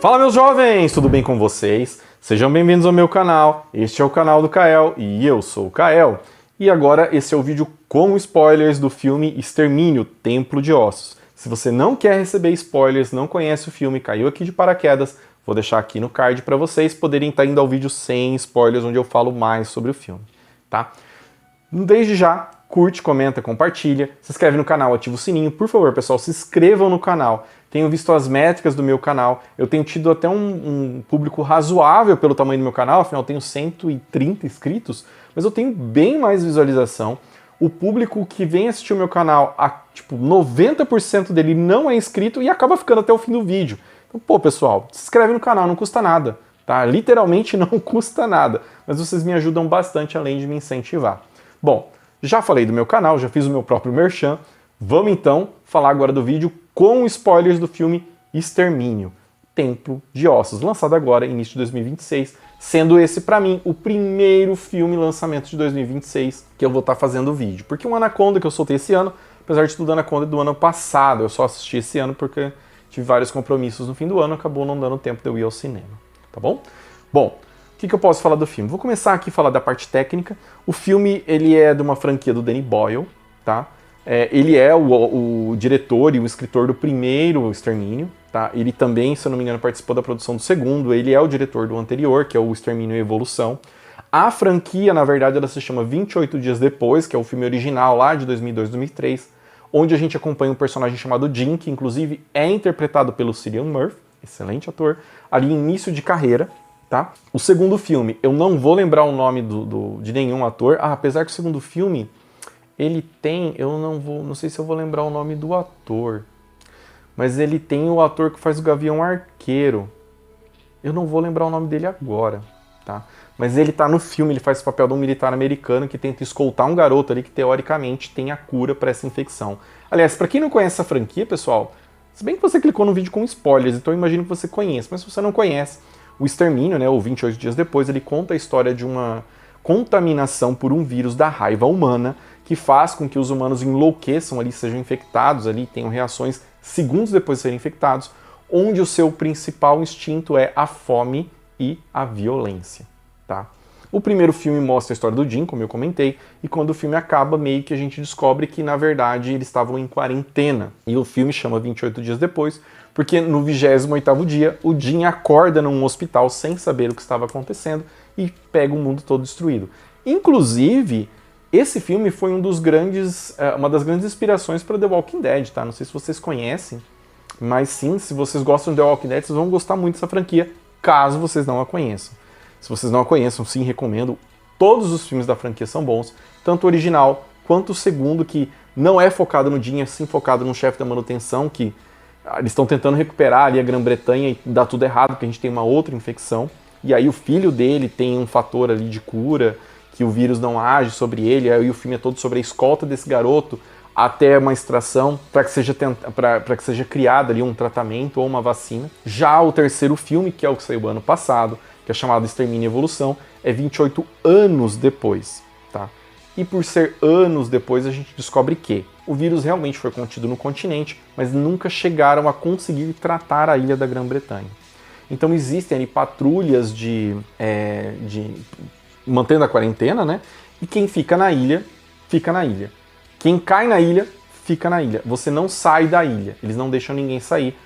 Fala, meus jovens, tudo bem com vocês? Sejam bem-vindos ao meu canal. Este é o canal do Kael e eu sou o Kael. E agora esse é o vídeo com spoilers do filme Extermínio, Templo de Ossos. Se você não quer receber spoilers, não conhece o filme, caiu aqui de paraquedas, vou deixar aqui no card para vocês poderem estar indo ao vídeo sem spoilers, onde eu falo mais sobre o filme, tá? Desde já, curte, comenta, compartilha, se inscreve no canal, ativa o sininho. Por favor, pessoal, se inscrevam no canal. Tenho visto as métricas do meu canal, eu tenho tido até um público razoável pelo tamanho do meu canal, afinal eu tenho 130 inscritos, mas eu tenho bem mais visualização. O público que vem assistir o meu canal, tipo, 90% dele não é inscrito e acaba ficando até o fim do vídeo. Então, pô, pessoal, se inscreve no canal, não custa nada, tá? Literalmente não custa nada, mas vocês me ajudam bastante além de me incentivar. Bom, já falei do meu canal, já fiz o meu próprio merchan, vamos então falar agora do vídeo com spoilers do filme Extermínio, Templo de Ossos, lançado agora, início de 2026, sendo esse, pra mim, o primeiro filme lançamento de 2026 que eu vou estar fazendo o vídeo. Porque o Anaconda que eu soltei esse ano, apesar de tudo, Anaconda é do ano passado, eu só assisti esse ano porque tive vários compromissos no fim do ano, acabou não dando tempo de eu ir ao cinema, tá bom? Bom, o que eu posso falar do filme? Vou começar aqui a falar da parte técnica. O filme, ele é de uma franquia do Danny Boyle, tá? Ele é o diretor e o escritor do primeiro Extermínio, tá? Ele também, se eu não me engano, participou da produção do segundo. Ele é o diretor do anterior, que é o Extermínio e Evolução. A franquia, na verdade, ela se chama 28 Dias Depois, que é o filme original lá de 2002, 2003, onde a gente acompanha um personagem chamado Jim, que inclusive é interpretado pelo Cillian Murphy, excelente ator, ali início de carreira, tá? O segundo filme, eu não vou lembrar o nome de nenhum ator, apesar que o segundo filme, ele tem, não sei se eu vou lembrar o nome do ator, mas ele tem o ator que faz o Gavião Arqueiro, eu não vou lembrar o nome dele agora, tá? Mas ele tá no filme, ele faz o papel de um militar americano que tenta escoltar um garoto ali que teoricamente tem a cura para essa infecção. Aliás, para quem não conhece essa franquia, pessoal, se bem que você clicou no vídeo com spoilers, então eu imagino que você conhece, mas se você não conhece, o Extermínio, né, o 28 Dias Depois, ele conta a história de uma contaminação por um vírus da raiva humana que faz com que os humanos enlouqueçam ali, sejam infectados ali, tenham reações segundos depois de serem infectados, onde o seu principal instinto é a fome e a violência, tá? O primeiro filme mostra a história do Jim, como eu comentei, e quando o filme acaba, meio que a gente descobre que, na verdade, eles estavam em quarentena. E o filme chama 28 Dias Depois, porque no 28º dia, o Jim acorda num hospital sem saber o que estava acontecendo e pega o mundo todo destruído. Inclusive, esse filme foi uma das grandes inspirações para The Walking Dead, tá? Não sei se vocês conhecem, mas sim, se vocês gostam de The Walking Dead, vocês vão gostar muito dessa franquia, caso vocês não a conheçam. Se vocês não a conheçam, sim, recomendo. Todos os filmes da franquia são bons, tanto o original quanto o segundo, que não é focado no Jim, é sim focado no chefe da manutenção, que eles estão tentando recuperar ali a Grã-Bretanha e dá tudo errado, porque a gente tem uma outra infecção. E aí o filho dele tem um fator ali de cura, que o vírus não age sobre ele, aí o filme é todo sobre a escolta desse garoto até uma extração para que seja criado ali um tratamento ou uma vacina. Já o terceiro filme, que é o que saiu ano passado, que é chamado Extermínio e Evolução, é 28 anos depois, tá? E por ser anos depois, a gente descobre que o vírus realmente foi contido no continente, mas nunca chegaram a conseguir tratar a ilha da Grã-Bretanha. Então existem ali patrulhas mantendo a quarentena, né? E quem fica na ilha, fica na ilha. Quem cai na ilha, fica na ilha. Você não sai da ilha. Eles não deixam ninguém sair,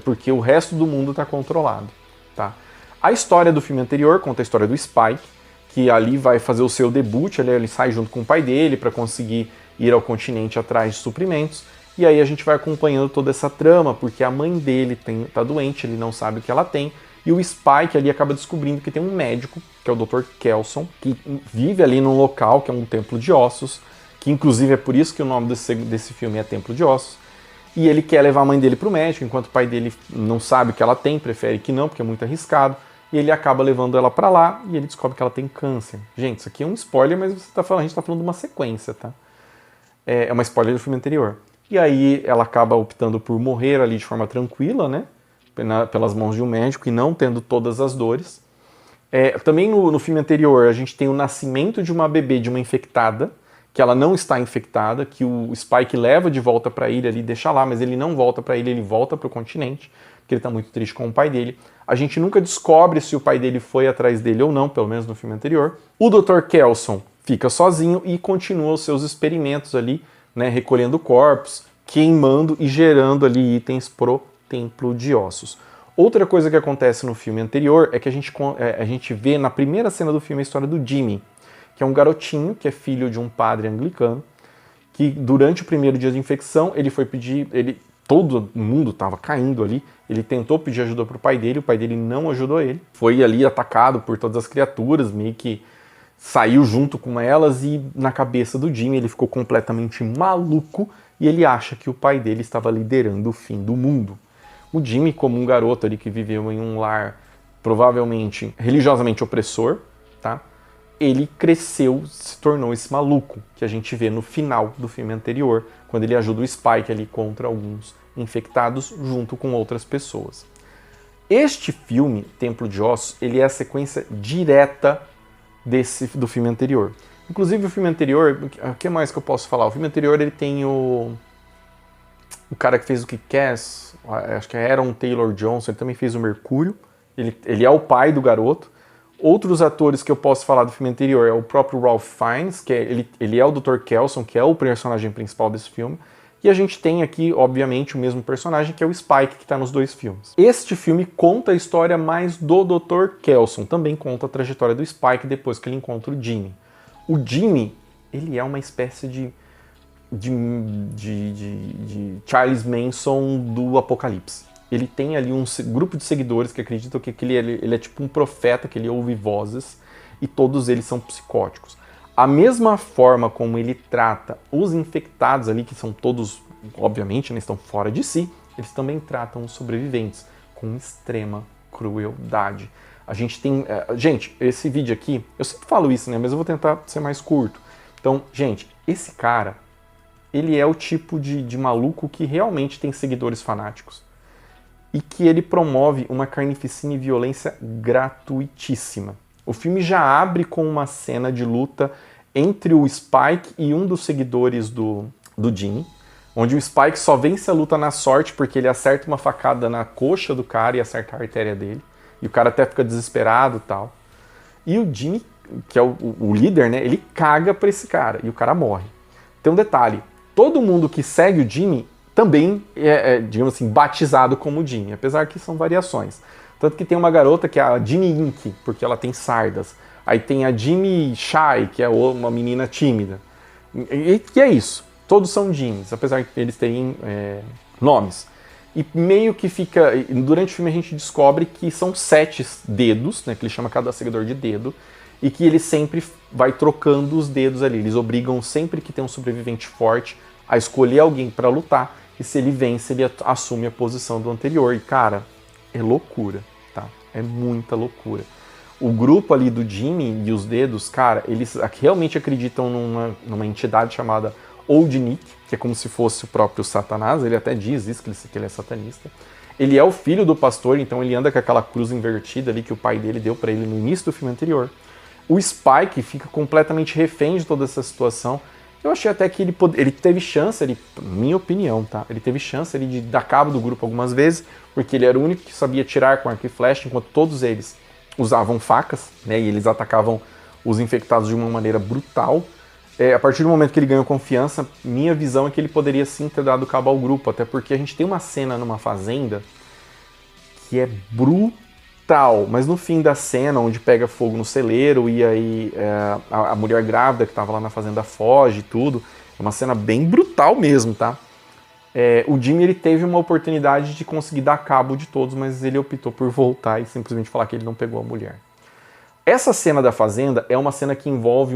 porque o resto do mundo está controlado, tá? A história do filme anterior conta a história do Spike, que ali vai fazer o seu debut, ele sai junto com o pai dele para conseguir ir ao continente atrás de suprimentos, e aí a gente vai acompanhando toda essa trama, porque a mãe dele tá doente, ele não sabe o que ela tem, e o Spike ali acaba descobrindo que tem um médico, que é o Dr. Kelson, que vive ali num local que é um templo de ossos, que inclusive é por isso que o nome desse filme é Templo de Ossos, e ele quer levar a mãe dele pro médico, enquanto o pai dele não sabe o que ela tem, prefere que não, porque é muito arriscado, e ele acaba levando ela pra lá e ele descobre que ela tem câncer. Gente, isso aqui é um spoiler, mas a gente tá falando de uma sequência, tá? É uma spoiler do filme anterior. E aí ela acaba optando por morrer ali de forma tranquila, né? Pelas mãos de um médico e não tendo todas as dores. Também no filme anterior a gente tem o nascimento de uma bebê, de uma infectada, que ela não está infectada, que o Spike leva de volta para a ilha ali, deixa lá, mas ele não volta para a ilha, ele volta para o continente, porque ele está muito triste com o pai dele. A gente nunca descobre se o pai dele foi atrás dele ou não, pelo menos no filme anterior. O Dr. Kelson fica sozinho e continua os seus experimentos ali, né, recolhendo corpos, queimando e gerando ali itens pro Templo de Ossos. Outra coisa que acontece no filme anterior é que a gente vê na primeira cena do filme a história do Jimmy, que é um garotinho que é filho de um padre anglicano, que durante o primeiro dia de infecção ele foi pedir, todo mundo estava caindo ali, ele tentou pedir ajuda para o pai dele não ajudou ele, foi ali atacado por todas as criaturas, meio que saiu junto com elas e na cabeça do Jimmy ele ficou completamente maluco e ele acha que o pai dele estava liderando o fim do mundo. O Jimmy, como um garoto ali que viveu em um lar provavelmente religiosamente opressor, tá? Ele cresceu, se tornou esse maluco que a gente vê no final do filme anterior, quando ele ajuda o Spike ali contra alguns infectados junto com outras pessoas. Este filme, Templo de Ossos, ele é a sequência direta do filme anterior. Inclusive o filme anterior, o que mais que eu posso falar? O filme anterior ele tem o cara que fez o Kick-Ass, acho que é Aaron Taylor Johnson, ele também fez o Mercúrio, ele é o pai do garoto. Outros atores que eu posso falar do filme anterior é o próprio Ralph Fiennes, que ele é o Dr. Kelson, que é o personagem principal desse filme. E a gente tem aqui, obviamente, o mesmo personagem, que é o Spike, que está nos dois filmes. Este filme conta a história mais do Dr. Kelson, também conta a trajetória do Spike depois que ele encontra o Jimmy. O Jimmy, ele é uma espécie de Charles Manson do Apocalipse. Ele tem ali um grupo de seguidores que acreditam que ele é tipo um profeta, que ele ouve vozes, e todos eles são psicóticos. A mesma forma como ele trata os infectados ali, que são todos, obviamente, né, estão fora de si, eles também tratam os sobreviventes com extrema crueldade. A gente tem... gente, esse vídeo aqui, eu sempre falo isso, né, mas eu vou tentar ser mais curto. Então, gente, esse cara, ele é o tipo de maluco que realmente tem seguidores fanáticos. E que ele promove uma carnificina e violência gratuitíssima. O filme já abre com uma cena de luta entre o Spike e um dos seguidores do Jimmy, onde o Spike só vence a luta na sorte porque ele acerta uma facada na coxa do cara e acerta a artéria dele, e o cara até fica desesperado e tal. E o Jimmy, que é o líder, né, ele caga pra esse cara, e o cara morre. Tem um detalhe, todo mundo que segue o Jimmy também digamos assim, batizado como Jimmy, apesar que são variações. Tanto que tem uma garota que é a Jimmy Ink, porque ela tem sardas. Aí tem a Jimmy Shy, que é uma menina tímida. E é isso. Todos são Jimmys, apesar de eles terem nomes. E meio que fica... Durante o filme a gente descobre que são 7 dedos, né, que ele chama cada seguidor de dedo, e que ele sempre vai trocando os dedos ali. Eles obrigam sempre que tem um sobrevivente forte a escolher alguém para lutar, e se ele vence, ele assume a posição do anterior. E, cara, é loucura, tá? É muita loucura. O grupo ali do Jimmy e os dedos, cara, eles realmente acreditam numa entidade chamada Old Nick, que é como se fosse o próprio Satanás. Ele até diz isso, que ele é satanista. Ele é o filho do pastor, então ele anda com aquela cruz invertida ali que o pai dele deu para ele no início do filme anterior. O Spike fica completamente refém de toda essa situação. Eu achei até que ele teve chance, minha opinião, tá? Ele teve chance de dar cabo do grupo algumas vezes, porque ele era o único que sabia tirar com arco e flecha, enquanto todos eles usavam facas, né? E eles atacavam os infectados de uma maneira brutal. A partir do momento que ele ganhou confiança, minha visão é que ele poderia sim ter dado cabo ao grupo, até porque a gente tem uma cena numa fazenda que é brutal, mas no fim da cena, onde pega fogo no celeiro e aí a mulher grávida que estava lá na fazenda foge e tudo, é uma cena bem brutal mesmo, tá? O Jimmy ele teve uma oportunidade de conseguir dar cabo de todos, mas ele optou por voltar e simplesmente falar que ele não pegou a mulher. Essa cena da fazenda é uma cena que envolve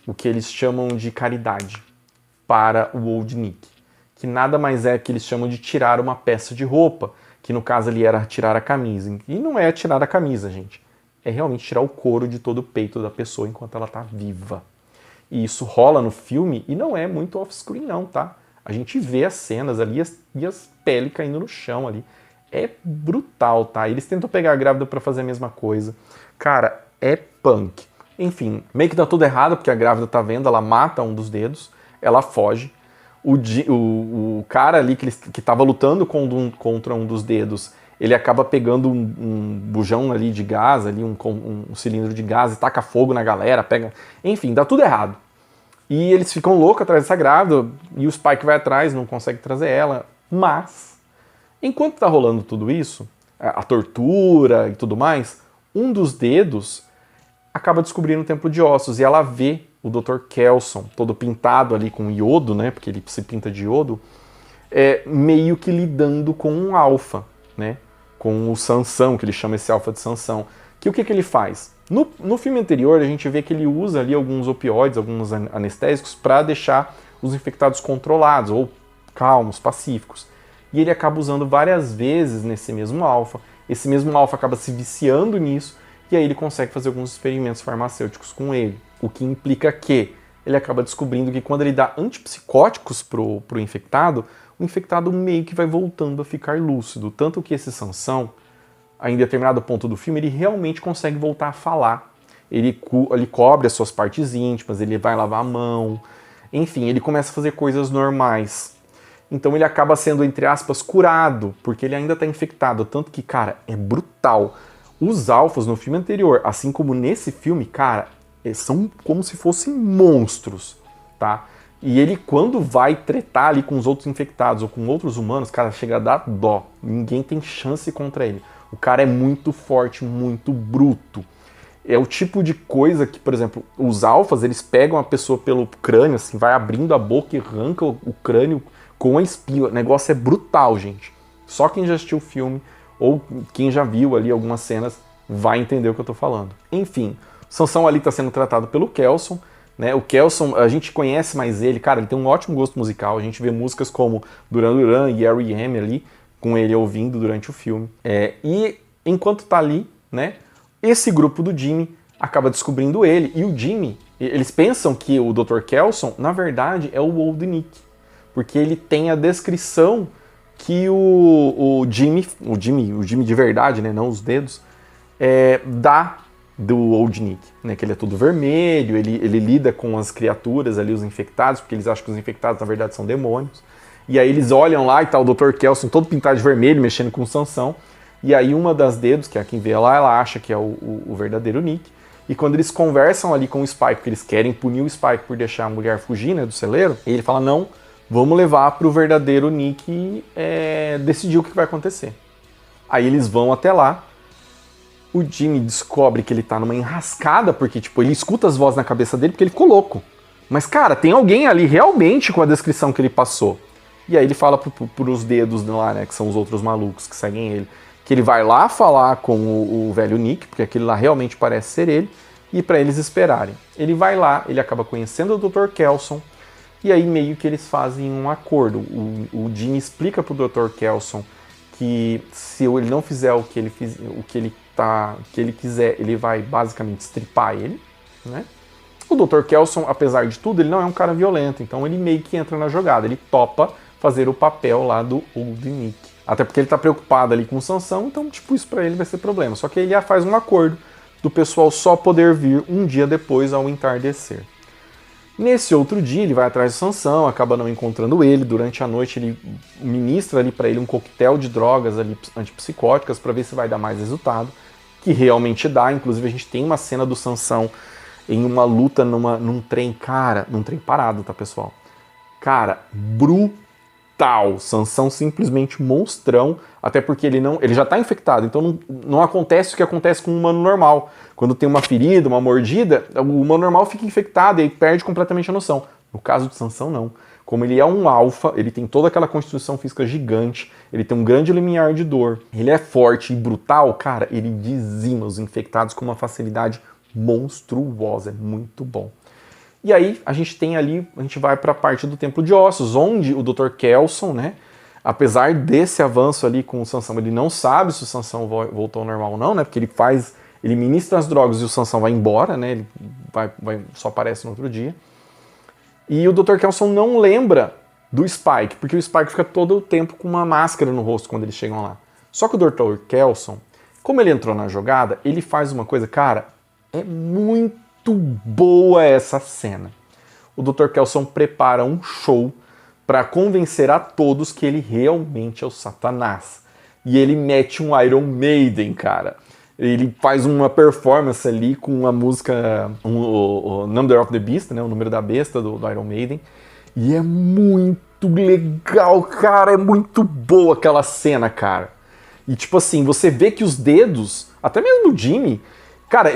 o que eles chamam de caridade para o Old Nick, que nada mais é que eles chamam de tirar uma peça de roupa, que no caso ali era tirar a camisa. E não é tirar a camisa, gente. É realmente tirar o couro de todo o peito da pessoa enquanto ela tá viva. E isso rola no filme e não é muito off-screen não, tá? A gente vê as cenas ali e as peles caindo no chão ali. É brutal, tá? Eles tentam pegar a grávida pra fazer a mesma coisa. Cara, é punk. Enfim, meio que dá tudo errado, porque a grávida tá vendo, ela mata um dos dedos, ela foge. O cara ali que tava lutando contra um dos dedos, ele acaba pegando um bujão ali de gás, ali um cilindro de gás e taca fogo na galera, pega... Enfim, dá tudo errado. E eles ficam loucos atrás dessa grávida, e o Spike vai atrás, não consegue trazer ela. Mas, enquanto tá rolando tudo isso, a tortura e tudo mais, um dos dedos acaba descobrindo o Templo de Ossos, e ela vê o Dr. Kelson, todo pintado ali com iodo, né, porque ele se pinta de iodo, meio que lidando com um alfa, né, com o Sansão, que ele chama esse alfa de Sansão. Que o que ele faz? No filme anterior, a gente vê que ele usa ali alguns opioides, alguns anestésicos, para deixar os infectados controlados, ou calmos, pacíficos. E ele acaba usando várias vezes nesse mesmo alfa. Esse mesmo alfa acaba se viciando nisso, e aí ele consegue fazer alguns experimentos farmacêuticos com ele. O que implica que ele acaba descobrindo que quando ele dá antipsicóticos pro infectado, o infectado meio que vai voltando a ficar lúcido. Tanto que esse Sansão, em determinado ponto do filme, ele realmente consegue voltar a falar. Ele cobre as suas partes íntimas, ele vai lavar a mão, enfim, ele começa a fazer coisas normais. Então ele acaba sendo, entre aspas, curado, porque ele ainda está infectado. Tanto que, cara, é brutal. Os alfas no filme anterior, assim como nesse filme, cara, são como se fossem monstros, tá? E ele, quando vai tretar ali com os outros infectados ou com outros humanos, cara, chega a dar dó. Ninguém tem chance contra ele. O cara é muito forte, muito bruto. É o tipo de coisa que, por exemplo, os alfas, eles pegam a pessoa pelo crânio, assim, vai abrindo a boca e arranca o crânio com a espinha. O negócio é brutal, gente. Só quem já assistiu o filme ou quem já viu ali algumas cenas vai entender o que eu tô falando. Enfim, Sansão ali tá sendo tratado pelo Kelson, né? O Kelson, a gente conhece mais ele, cara, ele tem um ótimo gosto musical, a gente vê músicas como Duran Duran e R.E.M. ali, com ele ouvindo durante o filme. E enquanto tá ali, né, esse grupo do Jimmy acaba descobrindo ele, e o Jimmy, eles pensam que o Dr. Kelson, na verdade, é o Old Nick, porque ele tem a descrição que o Jimmy de verdade, né, não os dedos, dá do Old Nick, né, que ele é todo vermelho, ele lida com as criaturas ali, os infectados, porque eles acham que os infectados na verdade são demônios, e aí eles olham lá e tá o Dr. Kelson todo pintado de vermelho, mexendo com o Sansão, e aí uma das dedos, que é quem vê lá, ela acha que é o verdadeiro Nick, e quando eles conversam ali com o Spike, porque eles querem punir o Spike por deixar a mulher fugir, né, do celeiro, ele fala, não, vamos levar pro verdadeiro Nick decidir o que vai acontecer. Aí eles vão até lá, o Jimmy descobre que ele tá numa enrascada, porque, tipo, ele escuta as vozes na cabeça dele porque ele ficou louco. Mas, cara, tem alguém ali realmente com a descrição que ele passou. E aí ele fala pros dedos lá, né, que são os outros malucos que seguem ele, que ele vai lá falar com o velho Nick, porque aquele lá realmente parece ser ele, e para eles esperarem. Ele vai lá, ele acaba conhecendo o Dr. Kelson, e aí meio que eles fazem um acordo. O Jimmy explica pro Dr. Kelson que se ele não fizer o que ele quiser, ele vai basicamente estripar ele, né? O Dr. Kelson, apesar de tudo, ele não é um cara violento, então ele meio que entra na jogada, ele topa fazer o papel lá do Old Nick. Até porque ele tá preocupado ali com o Sansão, então, tipo, isso pra ele vai ser problema. Só que ele faz um acordo do pessoal só poder vir um dia depois ao entardecer. Nesse outro dia, ele vai atrás do Sansão, acaba não encontrando ele. Durante a noite, ele ministra ali para ele um coquetel de drogas ali, antipsicóticas, para ver se vai dar mais resultado, que realmente dá. Inclusive, a gente tem uma cena do Sansão em uma luta num trem, cara, num trem parado, tá, pessoal? Cara, brutal. Sansão simplesmente monstrão, até porque ele já tá infectado, então não acontece o que acontece com um humano normal. Quando tem uma ferida, uma mordida, o humano normal fica infectado e aí perde completamente a noção. No caso de Sansão, não. Como ele é um alfa, ele tem toda aquela constituição física gigante, ele tem um grande limiar de dor, ele é forte e brutal, cara, ele dizima os infectados com uma facilidade monstruosa, é muito bom. E aí a gente vai para a parte do Templo de Ossos, onde o Dr. Kelson, né, apesar desse avanço ali com o Sansão, ele não sabe se o Sansão voltou ao normal ou não, né, porque ele ministra as drogas e o Sansão vai embora, né, ele só aparece no outro dia. E o Dr. Kelson não lembra do Spike, porque o Spike fica todo o tempo com uma máscara no rosto quando eles chegam lá. Só que o Dr. Kelson, como ele entrou na jogada, ele faz uma coisa, cara, é muito muito boa essa cena. O Dr. Kelson prepara um show para convencer a todos que ele realmente é o Satanás. E ele mete um Iron Maiden, cara. Ele faz uma performance ali com a música, o Number of the Beast, né, o número da besta do Iron Maiden. E é muito legal, cara, é muito boa aquela cena, cara. E tipo assim, você vê que os dedos, até mesmo o Jimmy, cara,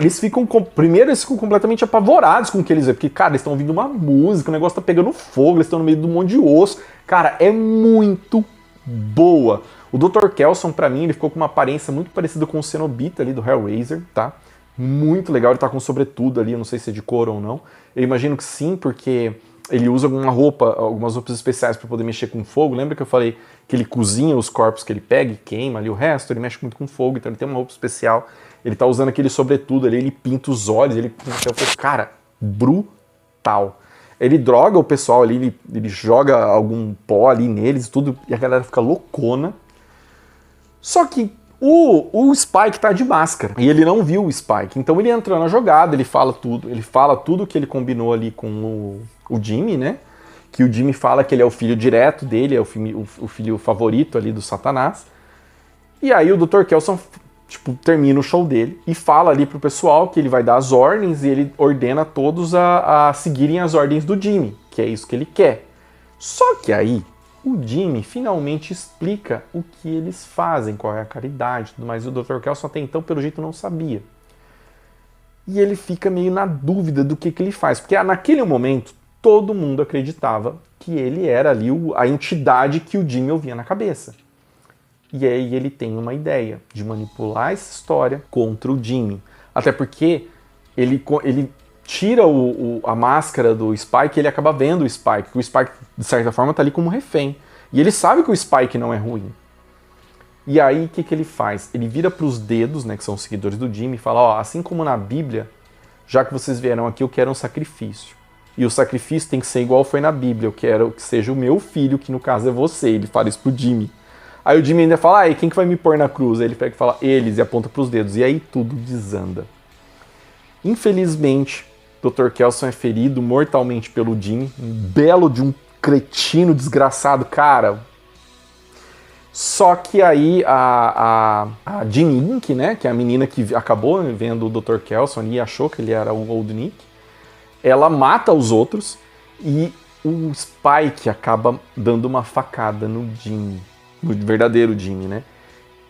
primeiro eles ficam completamente apavorados com o que eles veem, porque, cara, eles estão ouvindo uma música, o negócio tá pegando fogo, eles estão no meio de um monte de osso. Cara, é muito boa. O Dr. Kelson, pra mim, ele ficou com uma aparência muito parecida com o Cenobita ali do Hellraiser, tá? Muito legal, ele tá com sobretudo ali, eu não sei se é de couro ou não. Eu imagino que sim, porque ele usa algumas roupas especiais para poder mexer com fogo. Lembra que eu falei que ele cozinha os corpos que ele pega e queima ali o resto? Ele mexe muito com fogo, então ele tem uma roupa especial. Ele tá usando aquele sobretudo ali, ele pinta os olhos, ele pinta o fogo. Cara, brutal. Ele droga o pessoal ali, ele joga algum pó ali neles e tudo, e a galera fica loucona. Só que o Spike tá de máscara, e ele não viu o Spike. Então ele entra na jogada, ele fala tudo que ele combinou ali com o Jimmy, né? Que o Jimmy fala que ele é o filho direto dele, é o filho favorito ali do Satanás. E aí o Dr. Kelson, tipo, termina o show dele e fala ali pro pessoal que ele vai dar as ordens e ele ordena todos a seguirem as ordens do Jimmy, que é isso que ele quer. Só que aí o Jimmy finalmente explica o que eles fazem, qual é a caridade e tudo mais. E o Dr. Kelson até então, pelo jeito, não sabia. E ele fica meio na dúvida do que ele faz, porque naquele momento todo mundo acreditava que ele era ali a entidade que o Jimmy ouvia na cabeça. E aí ele tem uma ideia de manipular essa história contra o Jimmy. Até porque ele tira a máscara do Spike e ele acaba vendo o Spike. O Spike, de certa forma, tá ali como refém. E ele sabe que o Spike não é ruim. E aí, o que ele faz? Ele vira pros dedos, né, que são os seguidores do Jimmy, e fala, ó, assim como na Bíblia, já que vocês vieram aqui, eu quero um sacrifício. E o sacrifício tem que ser igual foi na Bíblia. Eu quero que seja o meu filho, que no caso é você. Ele fala isso pro Jimmy. Aí o Jimmy ainda fala, e quem que vai me pôr na cruz? Aí ele pega e fala, eles, e aponta pros dedos. E aí tudo desanda. Infelizmente, Dr. Kelson é ferido mortalmente pelo Jimmy. Um belo de um cretino desgraçado, cara. Só que aí a Jean Ink, né, que é a menina que acabou vendo o Dr. Kelson ali e achou que ele era o Old Nick, ela mata os outros e o Spike acaba dando uma facada no Jimmy, no verdadeiro Jimmy, né?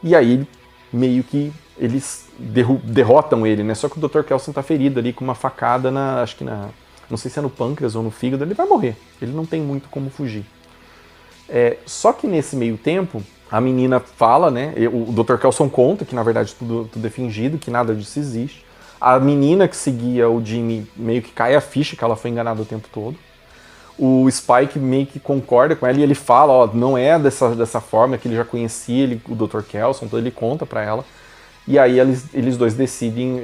E aí meio que eles derrotam ele, né? Só que o Dr. Kelson tá ferido ali com uma facada não sei se é no pâncreas ou no fígado, ele vai morrer. Ele não tem muito como fugir. Só que nesse meio tempo, a menina fala, né? O Dr. Kelson conta que na verdade tudo é fingido, que nada disso existe. A menina que seguia o Jimmy meio que cai a ficha que ela foi enganada o tempo todo. O Spike meio que concorda com ela e ele fala, ó, não é dessa forma, que ele já conhecia o Dr. Kelson, então ele conta pra ela. E aí eles dois decidem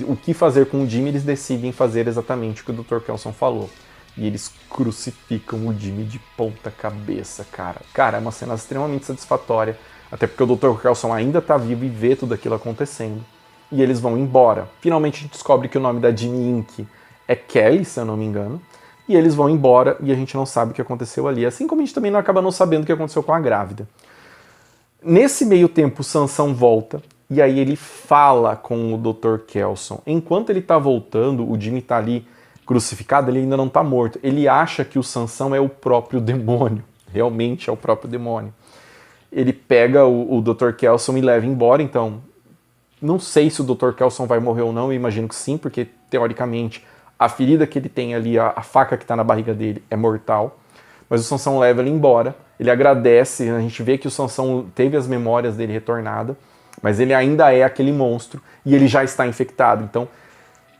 o que fazer com o Jimmy, eles decidem fazer exatamente o que o Dr. Kelson falou. E eles crucificam o Jimmy de ponta cabeça, cara. Cara, é uma cena extremamente satisfatória, até porque o Dr. Kelson ainda tá vivo e vê tudo aquilo acontecendo. E eles vão embora. Finalmente a gente descobre que o nome da Jean Ink é Kelly, se eu não me engano. E eles vão embora e a gente não sabe o que aconteceu ali. Assim como a gente também não acaba não sabendo o que aconteceu com a grávida. Nesse meio tempo, o Sansão volta e aí ele fala com o Dr. Kelson. Enquanto ele tá voltando, o Jimmy tá ali crucificado, ele ainda não tá morto. Ele acha que o Sansão é o próprio demônio. Realmente é o próprio demônio. Ele pega o Dr. Kelson e leva embora, então... Não sei se o Dr. Kelson vai morrer ou não, eu imagino que sim, porque, teoricamente, a ferida que ele tem ali, a faca que está na barriga dele, é mortal. Mas o Sansão leva ele embora, ele agradece, a gente vê que o Sansão teve as memórias dele retornadas, mas ele ainda é aquele monstro e ele já está infectado. Então,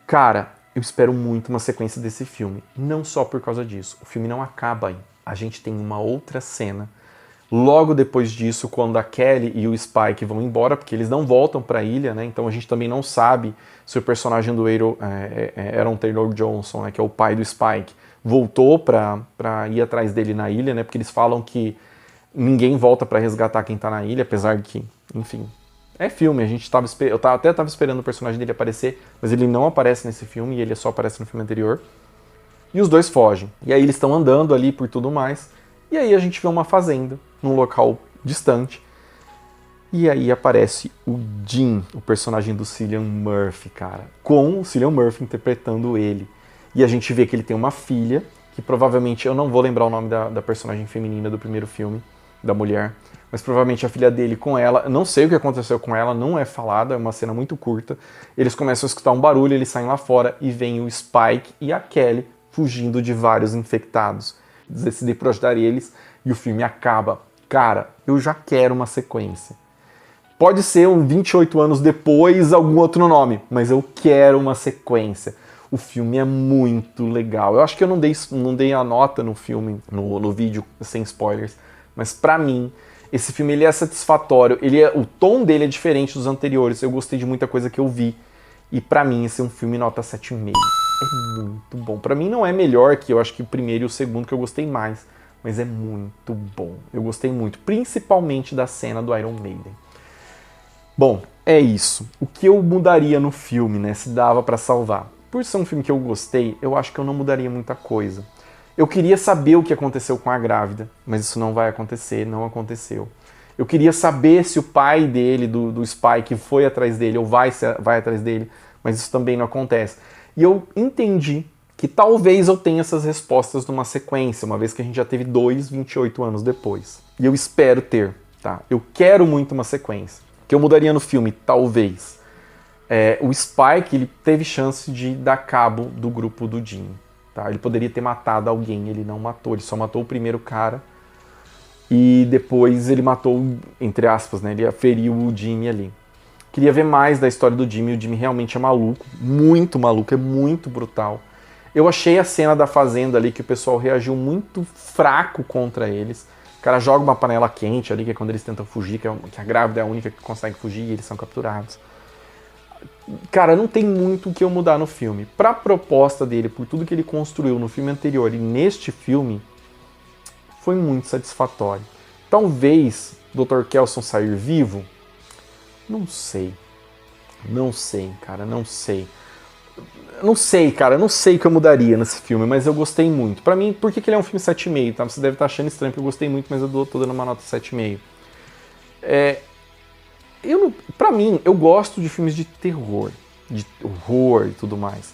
cara, eu espero muito uma sequência desse filme. Não só por causa disso, o filme não acaba aí. A gente tem uma outra cena logo depois disso, quando a Kelly e o Spike vão embora, porque eles não voltam para a ilha, né? Então a gente também não sabe se o personagem do Aaron Taylor Johnson, né, que é o pai do Spike, voltou para ir atrás dele na ilha, né? Porque eles falam que ninguém volta para resgatar quem tá na ilha, apesar de que, enfim, É filme, eu até tava esperando o personagem dele aparecer, mas ele não aparece nesse filme, e ele só aparece no filme anterior. E os dois fogem. E aí eles estão andando ali por tudo mais. E aí a gente vê uma fazenda, num local distante. E aí aparece o Jim, o personagem do Cillian Murphy, cara. Com o Cillian Murphy interpretando ele. E a gente vê que ele tem uma filha, que provavelmente, eu não vou lembrar o nome da personagem feminina do primeiro filme, da mulher, mas provavelmente a filha dele com ela, não sei o que aconteceu com ela, não é falada, é uma cena muito curta. Eles começam a escutar um barulho, eles saem lá fora e vem o Spike e a Kelly fugindo de vários infectados. Decidem por ajudar eles e o filme acaba. Cara, eu já quero uma sequência. Pode ser um 28 anos depois, algum outro nome, mas eu quero uma sequência. O filme é muito legal. Eu acho que eu não dei a nota no filme, no vídeo, sem spoilers, mas pra mim, esse filme ele é satisfatório. O tom dele é diferente dos anteriores. Eu gostei de muita coisa que eu vi. E pra mim, esse é um filme nota 7,5. É muito bom. Pra mim não é melhor que eu acho que o primeiro e o segundo, que eu gostei mais, mas é muito bom. Eu gostei muito, principalmente da cena do Iron Maiden. Bom, é isso. O que eu mudaria no filme, né, se dava pra salvar? Por ser um filme que eu gostei, eu acho que eu não mudaria muita coisa. Eu queria saber o que aconteceu com a grávida, mas isso não vai acontecer, não aconteceu. Eu queria saber se o pai dele, do Spike, foi atrás dele ou vai atrás dele, mas isso também não acontece. E eu entendi que talvez eu tenha essas respostas numa sequência, uma vez que a gente já teve 28 anos depois. E eu espero ter, tá? Eu quero muito uma sequência. O que eu mudaria no filme, talvez. O Spike, ele teve chance de dar cabo do grupo do Jim. Tá? Ele poderia ter matado alguém, ele não matou, ele só matou o primeiro cara. E depois ele matou, entre aspas, né? Ele feriu o Jimmy ali. Queria ver mais da história do Jimmy. O Jimmy realmente é maluco, é muito brutal. Eu achei a cena da fazenda ali que o pessoal reagiu muito fraco contra eles. O cara joga uma panela quente ali, que é quando eles tentam fugir, que a grávida é a única que consegue fugir e eles são capturados. Cara, não tem muito o que eu mudar no filme. Pra proposta dele, por tudo que ele construiu no filme anterior e neste filme, foi muito satisfatório. Talvez Dr. Kelson sair vivo? Não sei. Não sei, cara, não sei. Não sei, cara, não sei o que eu mudaria nesse filme, mas eu gostei muito. Pra mim, por que ele é um filme 7,5, tá? Você deve estar achando estranho, porque eu gostei muito, mas eu tô dando uma nota 7,5. Pra mim, eu gosto de filmes de terror, de horror e tudo mais.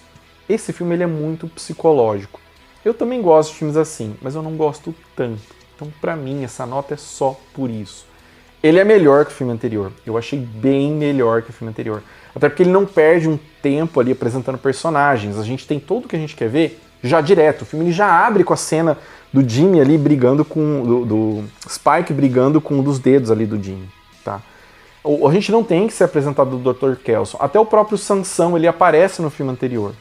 Esse filme ele é muito psicológico. Eu também gosto de filmes assim, mas eu não gosto tanto. Então, pra mim, essa nota é só por isso. Ele é melhor que o filme anterior. Eu achei bem melhor que o filme anterior. Até porque ele não perde um tempo ali apresentando personagens. A gente tem tudo que a gente quer ver já direto. O filme ele já abre com a cena do Jimmy ali brigando com... do Spike brigando com um dos dedos ali do Jimmy, tá? A gente não tem que ser apresentado do Dr. Kelson. Até o próprio Sansão, ele aparece no filme anterior.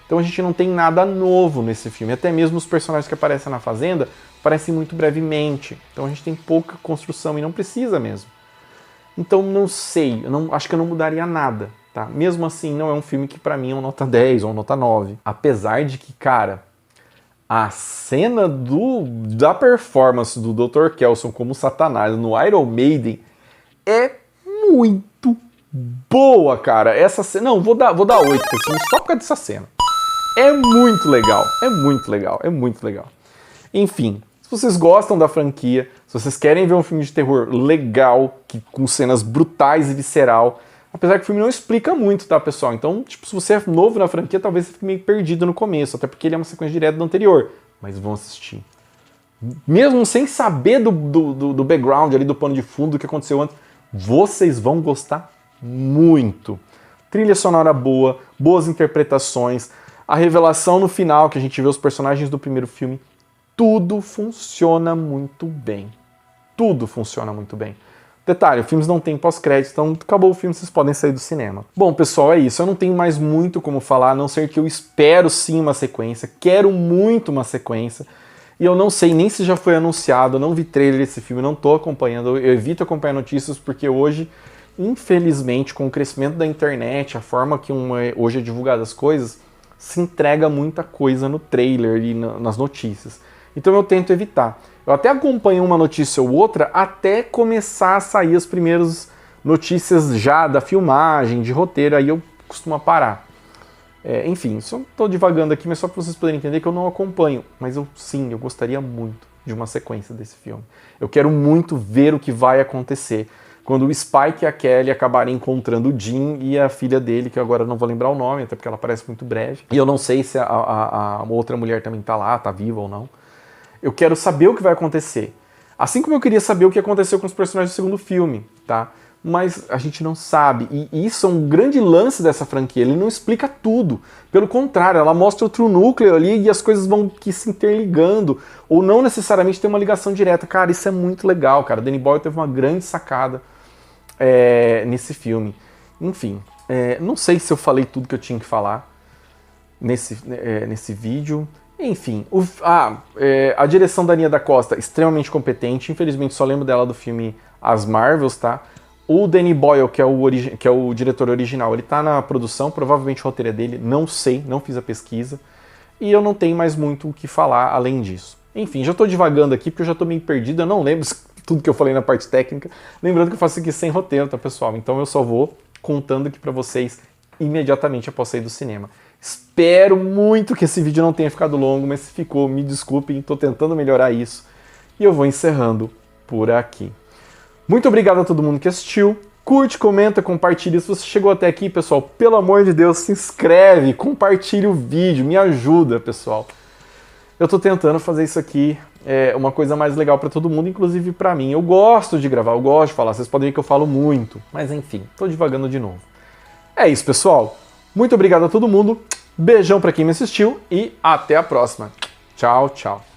Então a gente não tem nada novo nesse filme. Até mesmo os personagens que aparecem na Fazenda aparecem muito brevemente. Então a gente tem pouca construção e não precisa mesmo. Então não sei, acho que eu não mudaria nada, tá? Mesmo assim, não é um filme que pra mim é uma nota 10 ou uma nota 9. Apesar de que, cara, a cena da performance do Dr. Kelson como Satanás no Iron Maiden é muito boa, cara. Essa cena, não, vou dar 8 pra esse filme só por causa dessa cena. É muito legal, é muito legal, é muito legal. Enfim, se vocês gostam da franquia, se vocês querem ver um filme de terror legal, com cenas brutais e visceral, apesar que o filme não explica muito, tá, pessoal? Então, tipo, se você é novo na franquia, talvez você fique meio perdido no começo, até porque ele é uma sequência direta do anterior. Mas vão assistir. Mesmo sem saber do background ali, do pano de fundo, do que aconteceu antes, vocês vão gostar muito. Trilha sonora boa, boas interpretações, a revelação no final, que a gente vê os personagens do primeiro filme, tudo funciona muito bem. Tudo funciona muito bem. Detalhe, os filmes não tem pós-crédito, então acabou o filme, vocês podem sair do cinema. Bom, pessoal, é isso. Eu não tenho mais muito como falar, a não ser que eu espero sim uma sequência, quero muito uma sequência, e eu não sei nem se já foi anunciado, eu não vi trailer desse filme, não tô acompanhando, eu evito acompanhar notícias, porque hoje, infelizmente, com o crescimento da internet, a forma que hoje é divulgada as coisas, se entrega muita coisa no trailer e nas notícias. Então eu tento evitar. Eu até acompanho uma notícia ou outra até começar a sair os primeiros notícias já da filmagem, de roteiro, aí eu costumo parar. Enfim, só estou divagando aqui, mas só para vocês poderem entender que eu não acompanho. Mas eu gostaria muito de uma sequência desse filme. Eu quero muito ver o que vai acontecer quando o Spike e a Kelly acabarem encontrando o Jim e a filha dele, que eu agora não vou lembrar o nome, até porque ela parece muito breve. E eu não sei se a outra mulher também tá lá, tá viva ou não. Eu quero saber o que vai acontecer. Assim como eu queria saber o que aconteceu com os personagens do segundo filme, tá? Mas a gente não sabe, e isso é um grande lance dessa franquia, ele não explica tudo. Pelo contrário, ela mostra outro núcleo ali e as coisas vão se interligando, ou não necessariamente ter uma ligação direta. Cara, isso é muito legal, cara. Danny Boyle teve uma grande sacada nesse filme. Enfim, não sei se eu falei tudo que eu tinha que falar nesse vídeo. Enfim, a direção da Nia da Costa, extremamente competente. Infelizmente só lembro dela do filme As Marvels, tá? O Danny Boyle, que é o diretor original, ele tá na produção, provavelmente o roteiro é dele, não sei, não fiz a pesquisa. E eu não tenho mais muito o que falar além disso. Enfim, já tô divagando aqui porque eu já tô meio perdido, eu não lembro tudo que eu falei na parte técnica. Lembrando que eu faço isso aqui sem roteiro, tá, pessoal? Então eu só vou contando aqui pra vocês imediatamente após sair do cinema. Espero muito que esse vídeo não tenha ficado longo, mas se ficou, me desculpem, tô tentando melhorar isso. E eu vou encerrando por aqui. Muito obrigado a todo mundo que assistiu. Curte, comenta, compartilha. Se você chegou até aqui, pessoal, pelo amor de Deus, se inscreve, compartilha o vídeo, me ajuda, pessoal. Eu tô tentando fazer isso aqui uma coisa mais legal pra todo mundo, inclusive pra mim. Eu gosto de gravar, eu gosto de falar, vocês podem ver que eu falo muito, mas enfim, tô divagando de novo. É isso, pessoal. Muito obrigado a todo mundo, beijão pra quem me assistiu e até a próxima. Tchau, tchau.